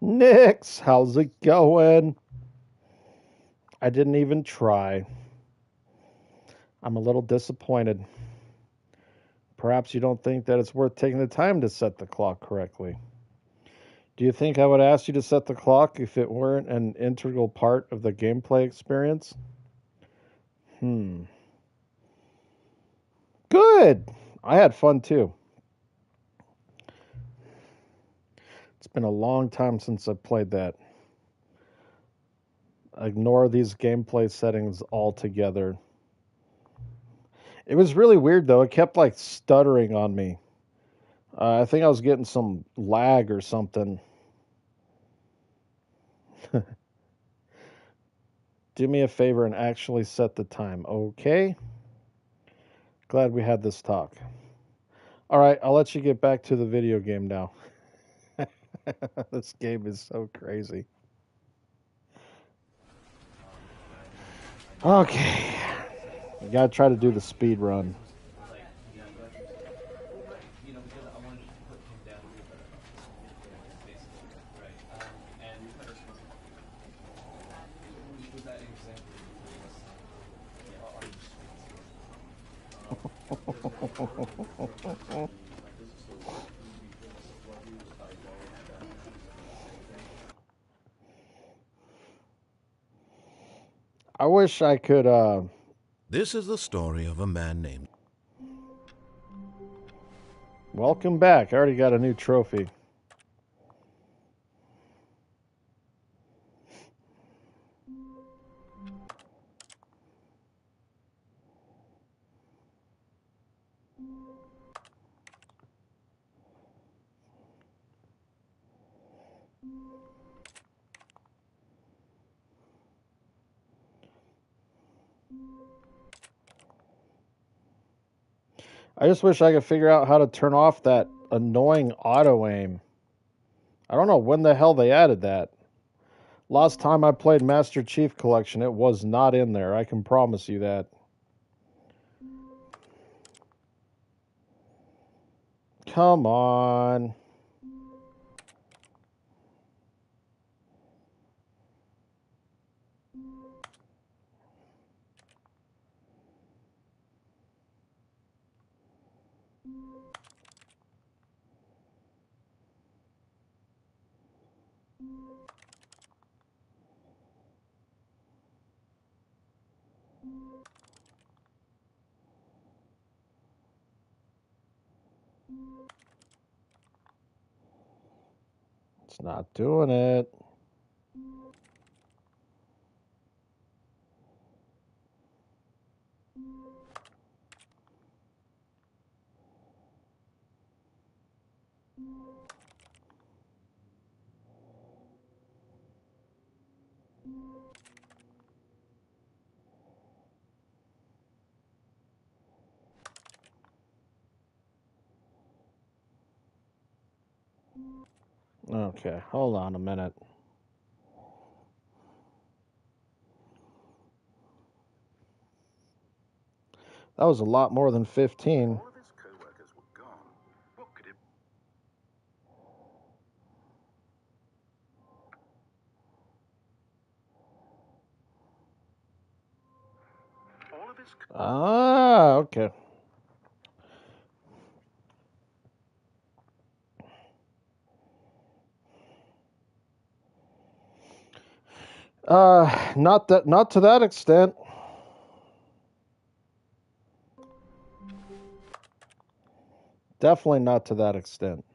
Nix, how's it going? I didn't even try. I'm a little disappointed. Perhaps you don't think that it's worth taking the time to set the clock correctly. Do you think I would ask you to set the clock if it weren't an integral part of the gameplay experience? Hmm. Good. I had fun too. It's been a long time since I played that. Ignore these gameplay settings altogether. It was really weird though. It kept like stuttering on me. I think I was getting some lag or something. Do me a favor and actually set the time. Okay. Glad we had this talk. All right, I'll let you get back to the video game now. This game is so crazy. Okay. You gotta try to do the speed run. I wish I could This is the story of a man named. welcome back. I already got a new trophy. I just wish I could figure out how to turn off that annoying auto aim. I don't know when the hell they added that. Last time I played Master Chief Collection, it was not in there. I can promise you that. Come on. It's not doing it. Okay, hold on a minute. That was a lot more than 15. All of his co-workers were gone. What could it... All of his... Ah, okay. Not to that extent. Definitely not to that extent.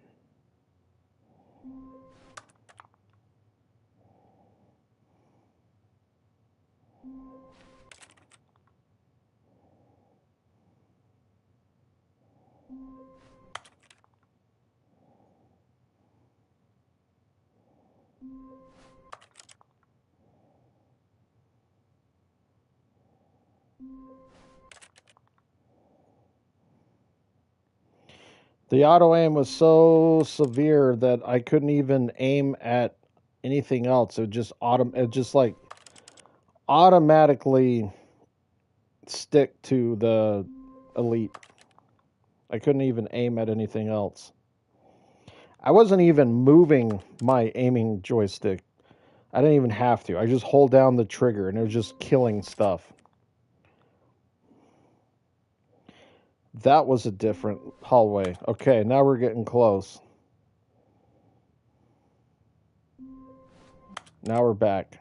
The auto aim was so severe that I couldn't even aim at anything else. It just like automatically stick to the elite. I couldn't even aim at anything else. I wasn't even moving my aiming joystick. I didn't even have to. I just hold down the trigger and it was just killing stuff. That was a different hallway. Okay, now we're getting close. Now we're back.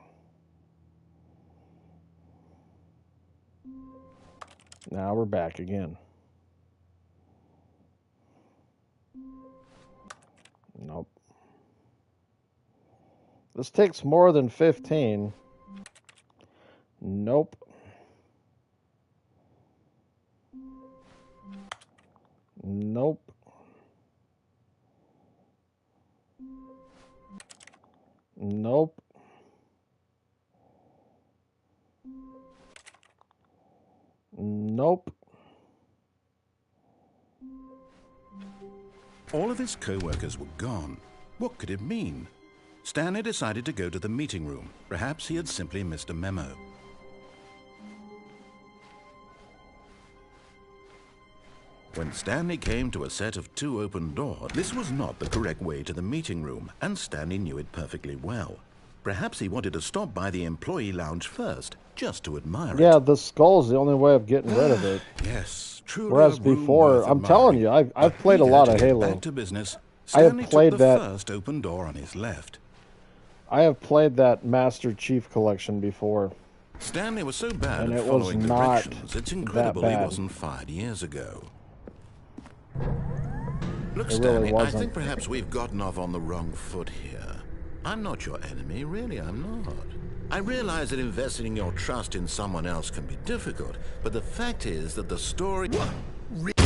Now we're back again. Nope. This takes more than 15. Nope. Nope. Nope. Nope. All of his co-workers were gone. What could it mean? Stanley decided to go to the meeting room. Perhaps he had simply missed a memo. When Stanley came to a set of 2 open doors, this was not the correct way to the meeting room, and Stanley knew it perfectly well. Perhaps he wanted to stop by the employee lounge first, just to admire Yeah, it. the skull's the only way of getting rid of it. Yes, truly. Whereas a room before, worth I'm admiring. telling you, I've But played a eager lot to of get Halo. Back to business, I have Stanley played took the that. first open door on his left. I have played that Master Chief collection before. Stanley was so bad And at it was following not directions, it's that incredible he bad. wasn't fired years ago. Look, It really Stanley, I wasn't. think perhaps we've gotten off on the wrong foot here. I'm not your enemy, really, I'm not. I realize that investing your trust in someone else can be difficult, but the fact is that the story...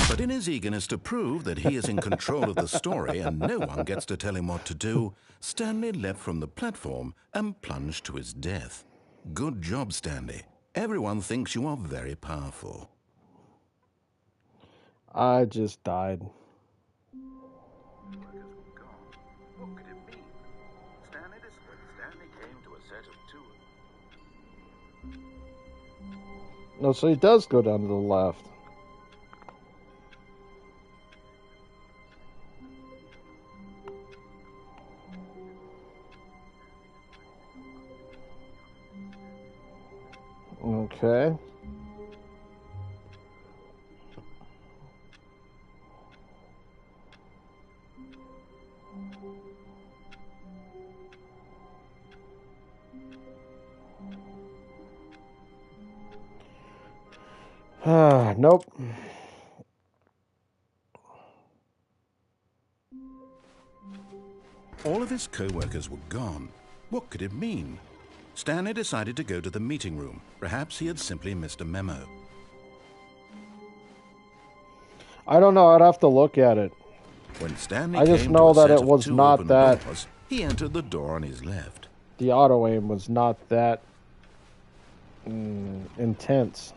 But in his eagerness to prove that he is in control of the story and no one gets to tell him what to do, Stanley leapt from the platform and plunged to his death. Good job, Stanley. Everyone thinks you are very powerful. I just died. Workers were gone. What could it mean? Stanley came to a set of 2. No, so he does go down to the left. Okay. Nope. All of his co-workers were gone. What could it mean? Stanley decided to go to the meeting room. Perhaps he had simply missed a memo. I don't know. I'd have to look at it. When Stanley I just came know to a that set it of was 2 not open that- doors, he entered the door on his left. The auto aim was not that intense.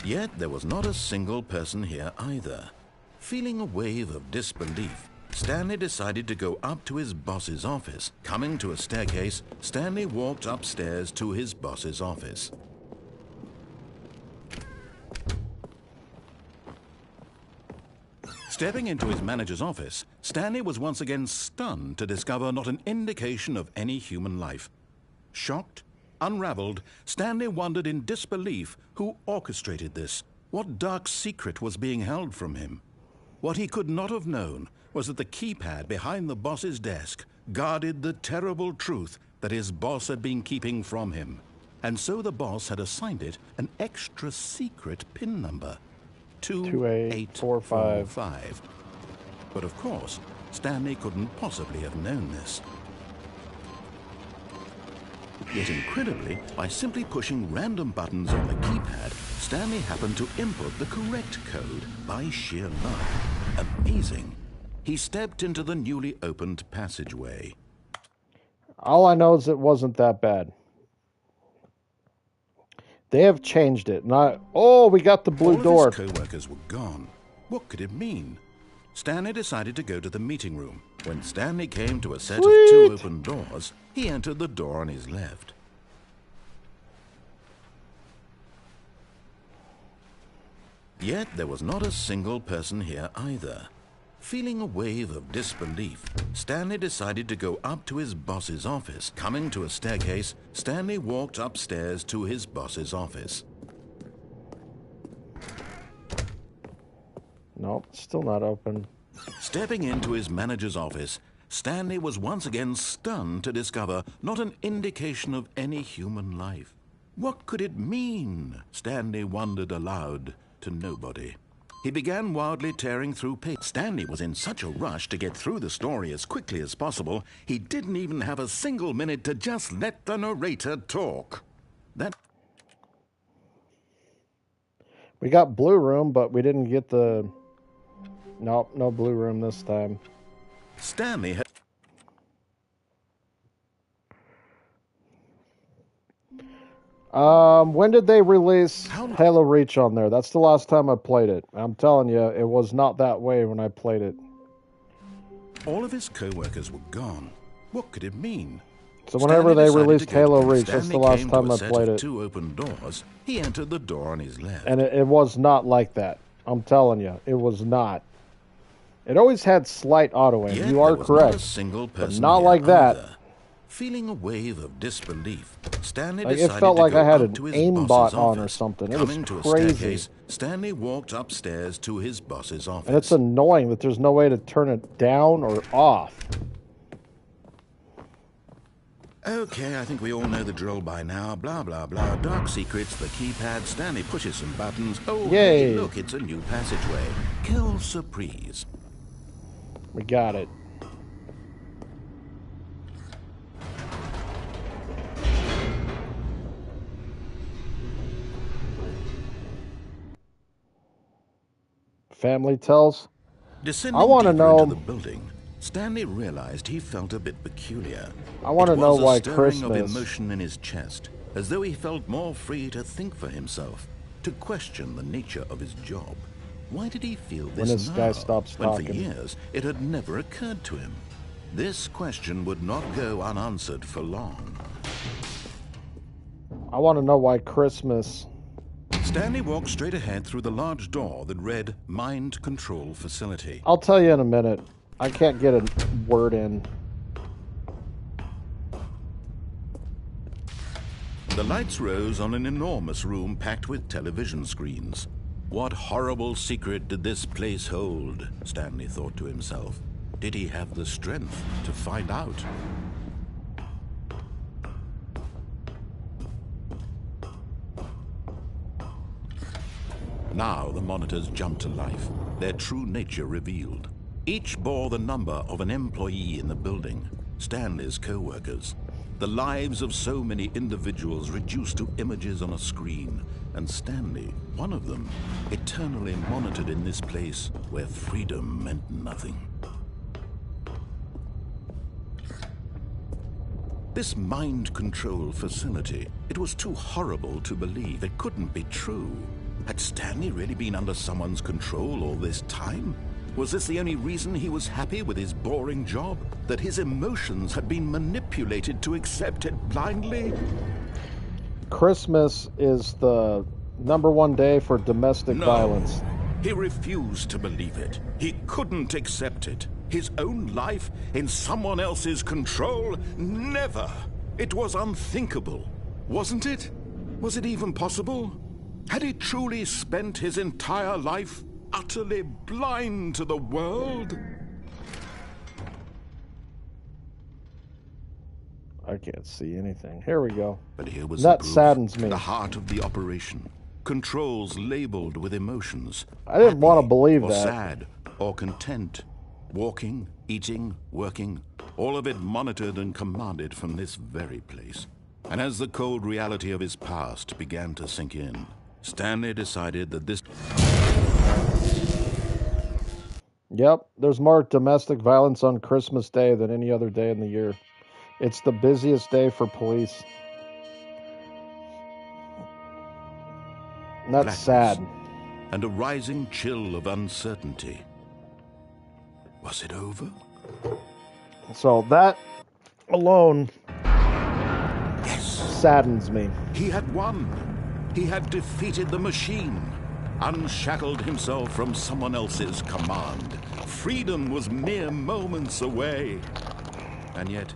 Yet there was not a single person here either. Feeling a wave of disbelief, Stanley decided to go up to his boss's office. Coming to a staircase, Stanley walked upstairs to his boss's office. Stepping into his manager's office, Stanley was once again stunned to discover not an indication of any human life. Shocked, unraveled, Stanley wondered in disbelief who orchestrated this. What dark secret was being held from him? What he could not have known was that the keypad behind the boss's desk guarded the terrible truth that his boss had been keeping from him. And so the boss had assigned it an extra secret PIN number. 2845. But of course, Stanley couldn't possibly have known this. Yet incredibly, by simply pushing random buttons on the keypad, Stanley happened to input the correct code by sheer luck. Amazing. He stepped into the newly opened passageway. All I know is it wasn't that bad. They have changed it. Not. Oh, we got the blue door. All of his co-workers were gone. What could it mean? Stanley decided to go to the meeting room. When Stanley came to a set of 2 open doors, he entered the door on his left. Yet there was not a single person here either. Feeling a wave of disbelief, Stanley decided to go up to his boss's office. Coming to a staircase, Stanley walked upstairs to his boss's office. Nope, still not open. Stepping into his manager's office, Stanley was once again stunned to discover not an indication of any human life. What could it mean? Stanley wondered aloud to nobody. He began wildly tearing through pages. Stanley was in such a rush to get through the story as quickly as possible, he didn't even have a single minute to just let the narrator talk. We got blue room, but we didn't get the... Nope, no blue room this time. Stanley had... When did they release Halo Reach on there? That's the last time I played it. I'm telling you, it was not that way when I played it. All of his co-workers were gone. What could it mean? So whenever they released Halo Reach, Stanley that's the last time I set played of it. 2 open doors. He entered the door on his left. And it was not like that. I'm telling you, it was not. It always had slight auto-aim. Yet You are there was correct. Not a single person but not here like that. either. Feeling a wave of disbelief, Stanley Like, decided it felt to like go I had up an to his aimbot boss's on or office. something. It Coming was to a crazy. staircase, Stanley walked upstairs to his boss's office. And it's annoying that there's no way to turn it down or off. Okay, I think we all know the drill by now. Blah, blah, blah. Dark secrets, the keypad. Stanley pushes some buttons. Oh, Yay. hey, look, it's a new passageway. Kill surprise. We got it. Family tells. Descending I want to deeper know. into the building, Stanley realized he felt a bit peculiar. I want to know why It was a stirring of Christmas. emotion in his chest, as though he felt more free to think for himself, to question the nature of his job. Why did he feel this When this now, guy stops when talking. for years it had never occurred to him? This question would not go unanswered for long. I want to know why Christmas. Stanley walked straight ahead through the large door that read Mind Control Facility. I'll tell you in a minute. I can't get a word in. The lights rose on an enormous room packed with television screens. What horrible secret did this place hold? Stanley thought to himself. Did he have the strength to find out? Now the monitors jumped to life, their true nature revealed. Each bore the number of an employee in the building, Stanley's co-workers. The lives of so many individuals reduced to images on a screen, and Stanley, one of them, eternally monitored in this place where freedom meant nothing. This mind control facility, it was too horrible to believe. It couldn't be true. Had Stanley really been under someone's control all this time? Was this the only reason he was happy with his boring job? That his emotions had been manipulated to accept it blindly? Christmas is the #1 day for domestic violence. He refused to believe it. He couldn't accept it. His own life in someone else's control? Never! It was unthinkable. Wasn't it? Was it even possible? Had he truly spent his entire life utterly blind to the world? I can't see anything. Here we go. But here was That the proof, saddens me. the heart of the operation. Controls labeled with emotions. I didn't want to Happy believe or that. sad or content. Walking, eating, working, all of it monitored and commanded from this very place. And as the cold reality of his past began to sink in, Stanley decided that this... Yep, there's more domestic violence on Christmas Day than any other day in the year. It's the busiest day for police. And that's blackness sad. and a rising chill of uncertainty. Was it over? So that alone Yes. saddens me. He had won. He had defeated the machine, unshackled himself from someone else's command. Freedom was mere moments away. And yet,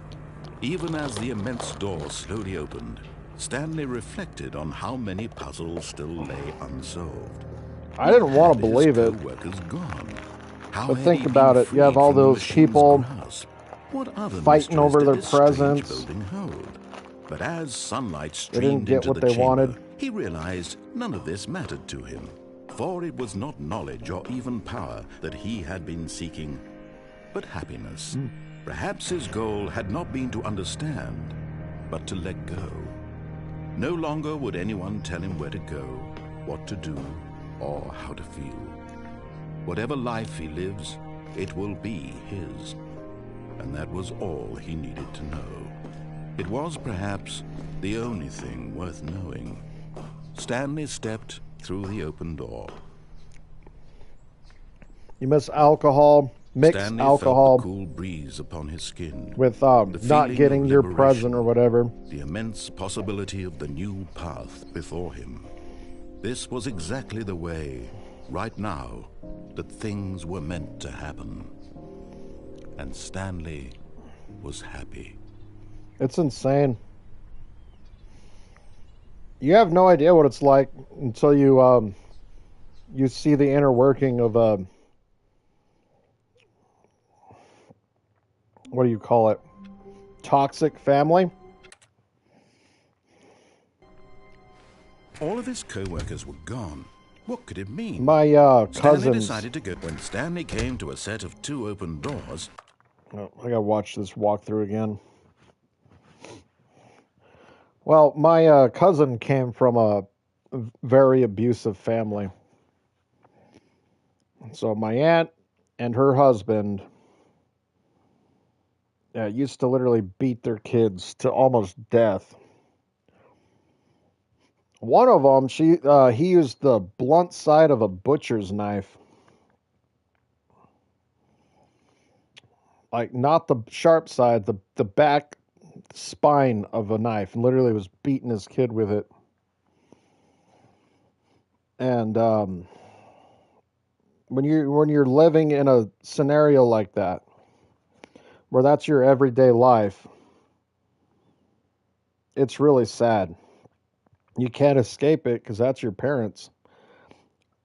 even as the immense door slowly opened, Stanley reflected on how many puzzles still lay unsolved. I didn't want to believe his it. co-workers gone? How But had think he about been it. You have freed all from the those machine's people grasp? What other fighting mysteries over did their this strange presents. building hold? But as sunlight They didn't streamed get into what the they chamber, wanted. he realized none of this mattered to him, for it was not knowledge or even power that he had been seeking, but happiness. Perhaps his goal had not been to understand, but to let go. No longer would anyone tell him where to go, what to do, or how to feel. Whatever life he lives, it will be his. And that was all he needed to know. It was perhaps the only thing worth knowing. Stanley stepped through the open door. You miss alcohol, mix Stanley alcohol felt the cool breeze upon his skin, with the not feeling getting of your liberation, present or whatever. the immense possibility of the new path before him. This was exactly the way, right now, that things were meant to happen. And Stanley was happy. It's insane. You have no idea what it's like until you see the inner working of what do you call it? Toxic family. All of his co-workers were gone. What could it mean? My Stanley cousins. decided to go. When Stanley came to a set of 2 open doors, Oh, I gotta watch this walkthrough again. Well, my cousin came from a very abusive family. So my aunt and her husband used to literally beat their kids to almost death. One of them, he used the blunt side of a butcher's knife, like not the sharp side, the back spine of a knife, and literally was beating his kid with it. And when you're living in a scenario like that, where that's your everyday life, it's really sad. You can't escape it because that's your parents.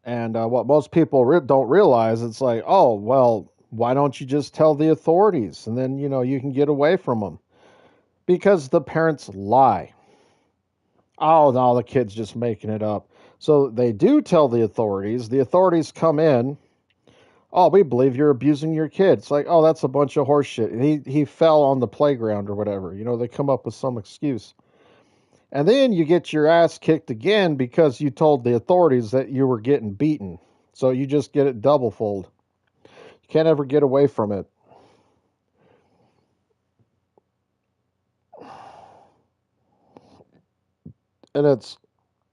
And what most people don't realize, it's like, oh, well, why don't you just tell the authorities? And then, you can get away from them. Because the parents lie. Oh, no, the kid's just making it up. So they do tell the authorities. The authorities come in. Oh, we believe you're abusing your kid. It's like, oh, that's a bunch of horse shit. He fell on the playground or whatever. They come up with some excuse. And then you get your ass kicked again because you told the authorities that you were getting beaten. So you just get it double fold. You can't ever get away from it. And it's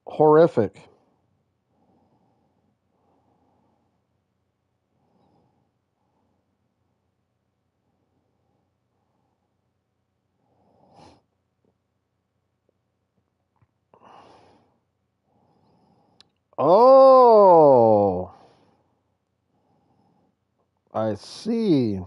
horrific. Oh, I see.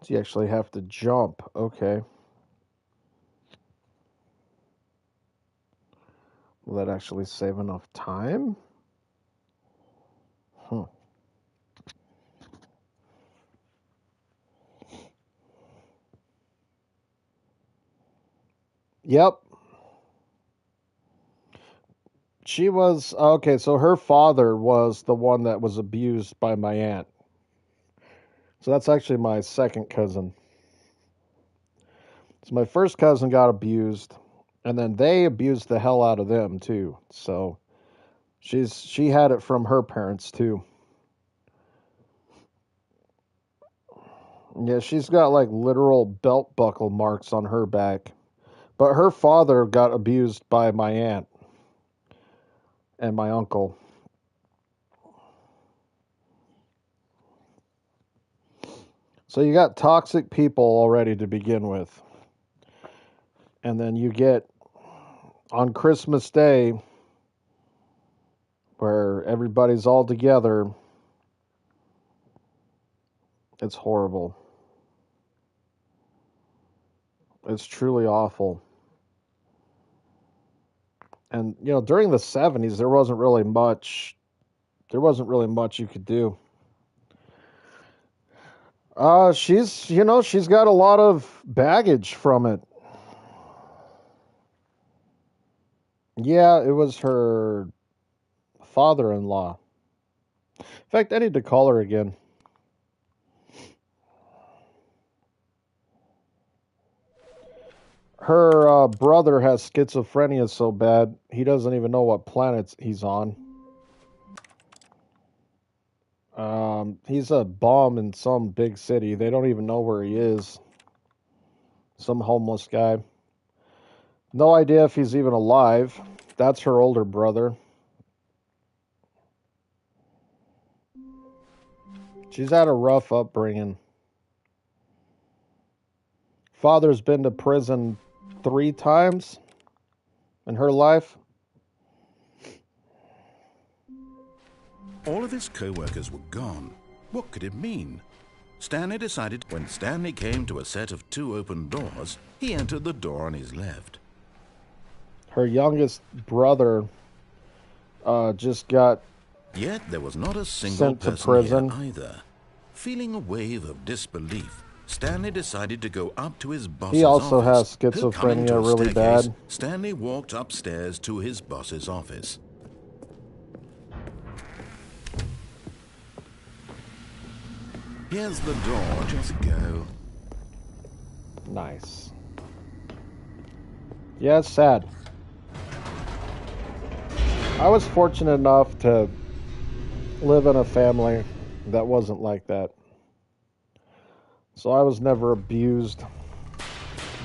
So you actually have to jump. Okay. Will that actually save enough time? Huh. Yep. She was okay. So her father was the one that was abused by my aunt. So that's actually my second cousin. So my first cousin got abused, and then they abused the hell out of them too. So she had it from her parents too. Yeah, she's got like literal belt buckle marks on her back. But her father got abused by my aunt. and my uncle. So you got toxic people already to begin with. And then you get on Christmas Day where everybody's all together. It's horrible. It's truly awful. And you know, during the 70s there wasn't really much you could do. She's got a lot of baggage from it. Yeah, it was her father-in-law. In fact, I need to call her again. Her brother has schizophrenia so bad he doesn't even know what planet he's on. He's a bum in some big city. They don't even know where he is. Some homeless guy. No idea if he's even alive. That's her older brother. She's had a rough upbringing. Father's been to prison 3 times in her life. All of his co-workers were gone. What could it mean? Stanley decided when Stanley came to a set of 2 open doors, he entered the door on his left. Her youngest brother just got Yet there was not a single sent to person prison. here either. Feeling a wave of disbelief, Stanley decided to go up to his boss's office. He also has Coming to schizophrenia a really staircase, bad. Stanley walked upstairs to his boss's office. Here's the door, just go. Nice. Yeah, it's sad. I was fortunate enough to live in a family that wasn't like that. So I was never abused.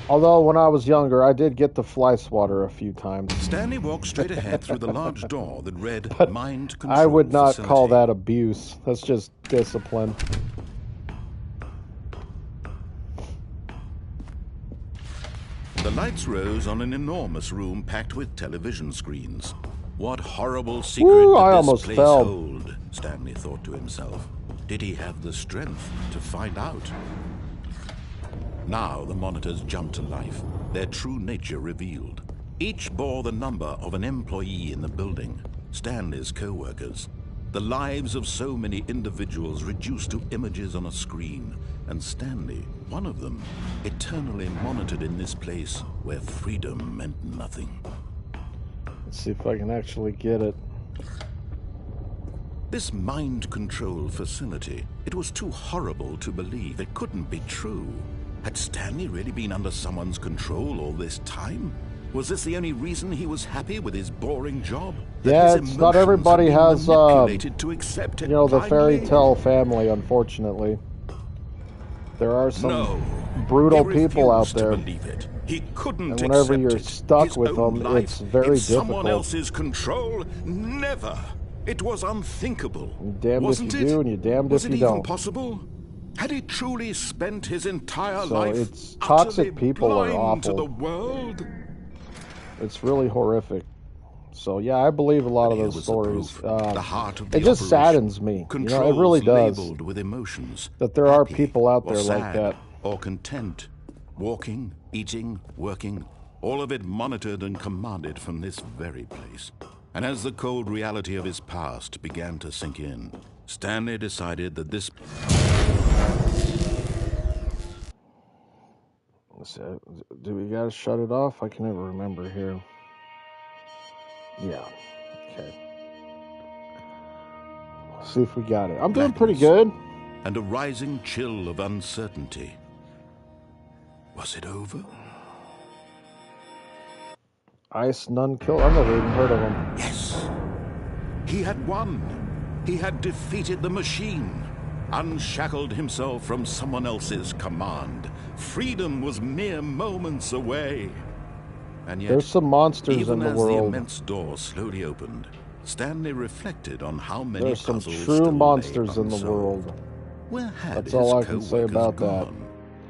Although when I was younger, I did get the fly swatter a few times. Stanley walked straight ahead through the large door that read Mind Control I would not Facility. call that abuse. That's just discipline. The lights rose on an enormous room packed with television screens. What horrible secret Woo, I did this almost place fell. hold? Stanley thought to himself. Did he have the strength to find out? Now the monitors jumped to life, their true nature revealed. Each bore the number of an employee in the building, Stanley's co-workers. The lives of so many individuals reduced to images on a screen, and Stanley, one of them, eternally monitored in this place where freedom meant nothing. Let's see if I can actually get it. This mind control facility, it was too horrible to believe. It couldn't be true. Had Stanley really been under someone's control all this time? Was this the only reason he was happy with his boring job? Yeah, it's not everybody has, to accept it you know, the fairy blindly? tale family, unfortunately. There are some No, brutal he people out refused to there. believe it. He couldn't And whenever accept you're it. stuck His with own them, life it's very in someone difficult. else's control? Never. It was unthinkable. You're damned Wasn't if you it? do and you're damned Was if it you even don't. possible? Had he truly spent his entire So life it's utterly toxic people are blind to awful. the world? It's really horrific. So yeah, I believe a lot But of here those was the stories. proof, the heart of the It just operation. saddens me. You know, Controls it really does. labeled with emotions. That there are Happy people out or there like sad that. or content. Walking, eating, working, all of it monitored and commanded from this very place. And as the cold reality of his past began to sink in, Stanley decided that this... Let's see, do we gotta shut it off? I can never remember here. Yeah. Okay. Let's see if we got it. I'm doing pretty good. And a rising chill of uncertainty. Was it over? Ice None Kill. I've never even heard of him. Yes. He had won. He had defeated the machine. Unshackled himself from someone else's command. Freedom was mere moments away. And yet, There's some monsters even in the as the world. immense door slowly opened, Stanley reflected on how many There's some puzzles true still monsters lay in the unsolved. world. Where had That's his all I can say co-workers about that. gone?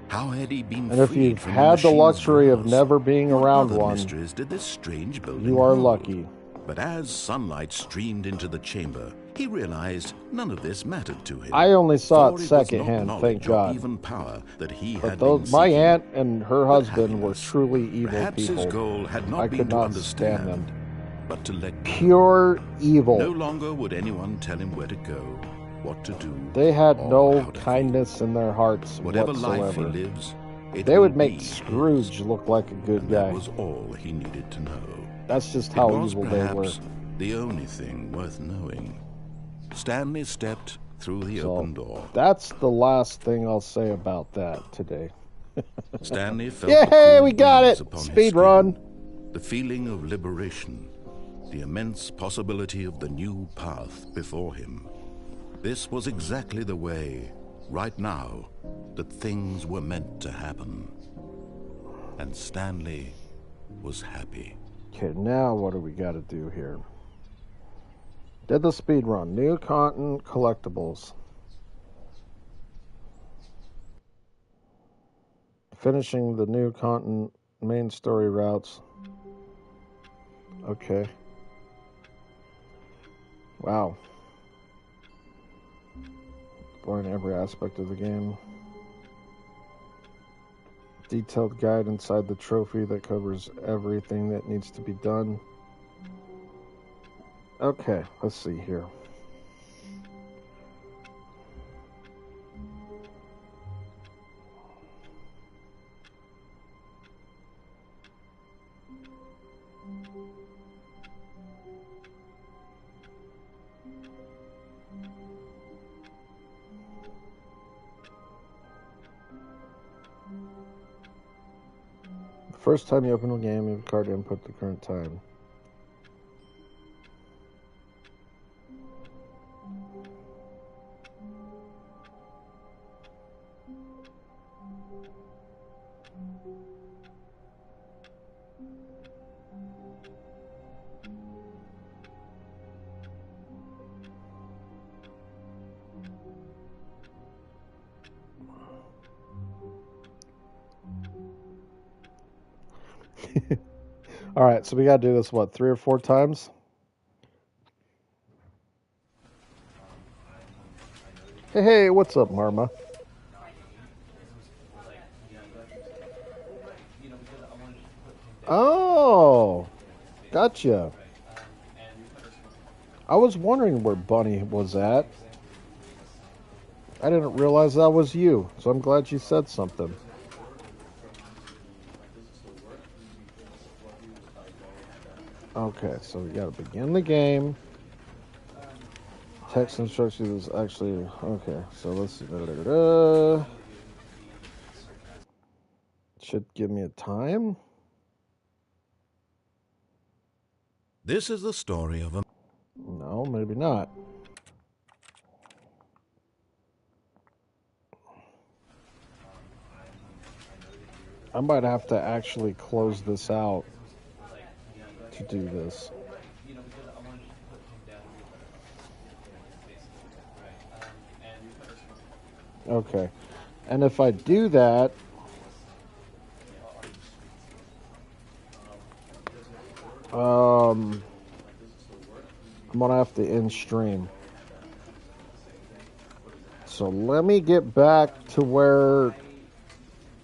How had he been And if freed you've from had the machine's luxury of grasp? never being What around other one, mysteries did this strange building you are hold? lucky. But as sunlight streamed into the chamber, he realized none of this mattered to him. I only saw For it was not secondhand, thank knowledge or God. even power that he But had been my seeking, aunt and her but husband were happiness. truly evil Perhaps people. his goal had not I been could to not stand understand, them. but to let go. Pure evil. No longer would anyone tell him where to go, what to do. They had or no how to kindness in their hearts whatever life he whatsoever. lives, it They will would make be Scrooge his. look like a good And guy. that was all he needed to know. That's just how it was evil they were. perhaps the only thing worth knowing. Stanley stepped through the open door. That's the last thing I'll say about that today. Stanley felt Yay, the cool we got breeze it! upon his Speed skin, run. the feeling of liberation, the immense possibility of the new path before him. This was exactly the way, right now, that things were meant to happen. And Stanley was happy. Okay, now what do we got to do here? Did the speed run. New content collectibles. Finishing the new content main story routes. Okay. Wow. Exploring every aspect of the game. Detailed guide inside the trophy that covers everything that needs to be done. Okay, let's see here. First time you open the game, you have a card to input the current time. All right, so we got to do this, what, 3 or 4 times? Hey, what's up, Marma? Oh, gotcha. I was wondering where Bunny was at. I didn't realize that was you, so I'm glad you said something. Okay, so we gotta begin the game. Text instructions is actually okay. So let's see. Should give me a time. This is the story of a... No, maybe not. I might have to actually close this out to do this. Okay. And if I do that, I'm gonna have to end stream. So let me get back to where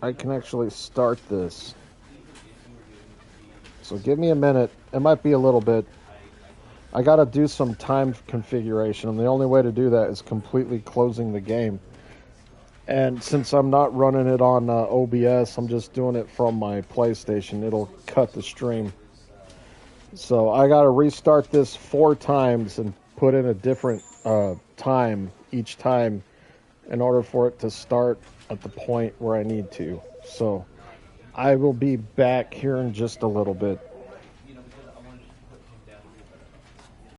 I can actually start this. So give me a minute. It might be a little bit. I gotta do some time configuration, and the only way to do that is completely closing the game. And since I'm not running it on OBS, I'm just doing it from my PlayStation. It'll cut the stream. So I got to restart this 4 times and put in a different time each time in order for it to start at the point where I need to. So I will be back here in just a little bit.